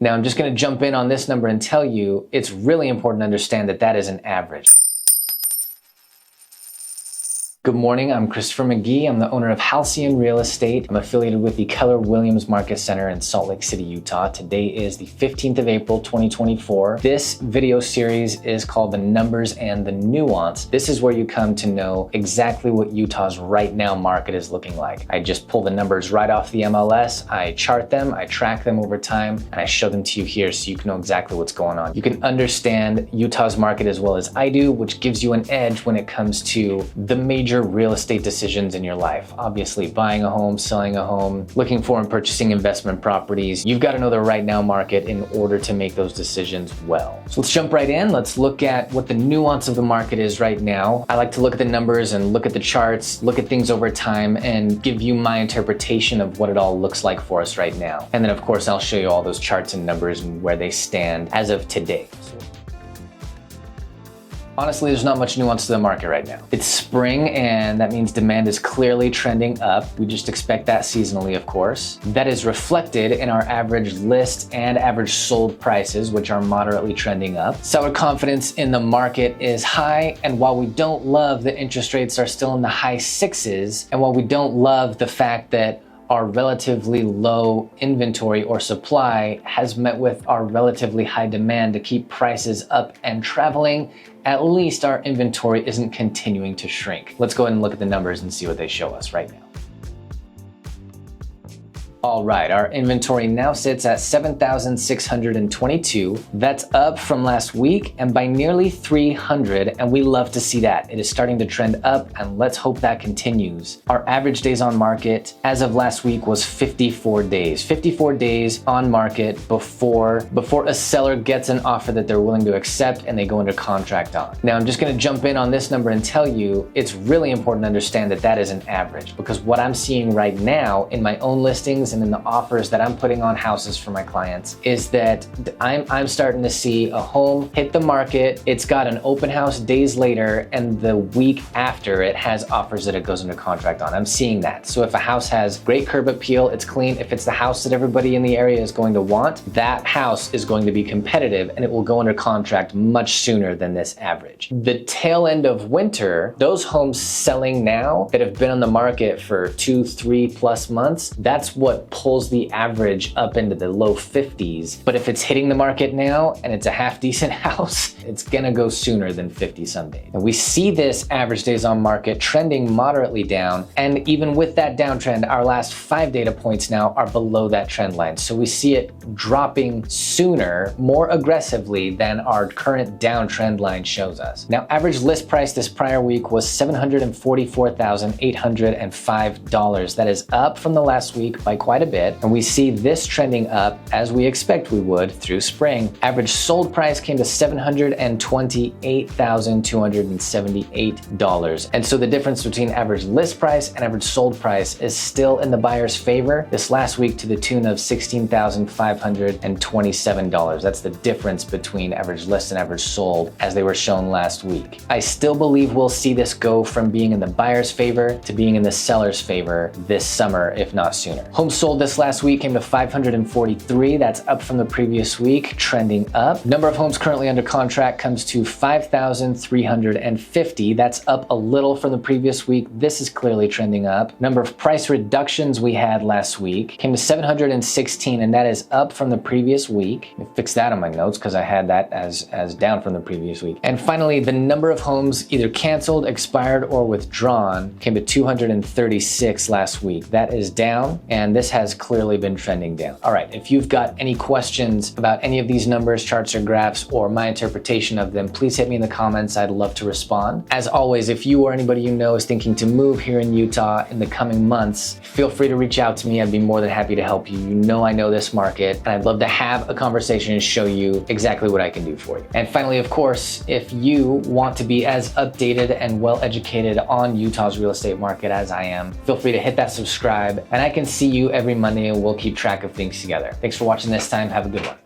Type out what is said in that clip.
Now I'm just going to jump in on this number and tell you it's really important to understand that that is an average. Good morning, I'm Christopher McGee. I'm the owner of Halcyon Real Estate. I'm affiliated with the Keller Williams Market Center in Salt Lake City, Utah. Today is the 15th of April, 2024. This video series is called The Numbers and the Nuance. This is where you come to know exactly what Utah's right now market is looking like. I just pull the numbers right off the MLS, I chart them, I track them over time, and I show them to you here so you can know exactly what's going on. You can understand Utah's market as well as I do, which gives you an edge when it comes to the major real estate decisions in your life. Obviously, buying a home, selling a home, looking for and purchasing investment properties. You've got to know the right now market in order to make those decisions well. So let's jump right in. Let's look at what the nuance of the market is right now. I like to look at the numbers and look at the charts, look at things over time, and give you my interpretation of what it all looks like for us right now. And then of course, I'll show you all those charts and numbers and where they stand as of today. Honestly, there's not much nuance to the market right now. It's spring, and that means demand is clearly trending up. We just expect that seasonally, of course. That is reflected in our average list and average sold prices, which are moderately trending up. Seller confidence in the market is high, and while we don't love the interest rates are still in the high sixes, and while we don't love the fact that our relatively low inventory or supply has met with our relatively high demand to keep prices up and traveling, at least our inventory isn't continuing to shrink. Let's go ahead and look at the numbers and see what they show us right now. All right, our inventory now sits at 7,622. That's up from last week and by nearly 300, and we love to see that. It is starting to trend up, and let's hope that continues. Our average days on market as of last week was 54 days. 54 days on market before a seller gets an offer that they're willing to accept and they go under contract on. Now, I'm just gonna jump in on this number and tell you it's really important to understand that that is an average, because what I'm seeing right now in my own listings and in the offers that I'm putting on houses for my clients is that I'm starting to see a home hit the market. It's got an open house days later, and the week after it has offers that it goes under contract on. I'm seeing that. So if a house has great curb appeal, it's clean, if it's the house that everybody in the area is going to want, that house is going to be competitive and it will go under contract much sooner than this average. The tail end of winter, those homes selling now that have been on the market for 2-3+ months, that's what pulls the average up into the low 50s. But if it's hitting the market now and it's a half decent house, it's gonna go sooner than 50 some days. And we see this average days on market trending moderately down. And even with that downtrend, our last 5 data points now are below that trend line. So we see it dropping sooner, more aggressively than our current downtrend line shows us. Now, average list price this prior week was $744,805. That is up from the last week by quite a bit. And we see this trending up as we expect we would through spring. Average sold price came to $728,278. And so the difference between average list price and average sold price is still in the buyer's favor this last week to the tune of $16,527. That's the difference between average list and average sold as they were shown last week. I still believe we'll see this go from being in the buyer's favor to being in the seller's favor this summer, if not sooner. Homes sold this last week came to 543. That's up from the previous week, trending up. Number of homes currently under contract comes to 5,350. That's up a little from the previous week. This is clearly trending up. Number of price reductions we had last week came to 716, and that is up from the previous week. Let me fix that on my notes because I had that as down from the previous week. And finally, the number of homes either canceled, expired, or withdrawn came to 236 last week. That is down, and this has clearly been trending down. All right, if you've got any questions about any of these numbers, charts, or graphs, or my interpretation of them, please hit me in the comments. I'd love to respond. As always, if you or anybody you know is thinking to move here in Utah in the coming months, feel free to reach out to me. I'd be more than happy to help you. You know I know this market, and I'd love to have a conversation and show you exactly what I can do for you. And finally, of course, if you want to be as updated and well educated on Utah's real estate market as I am, feel free to hit that subscribe, and I can see you every Monday and we'll keep track of things together. Thanks for watching this time. Have a good one.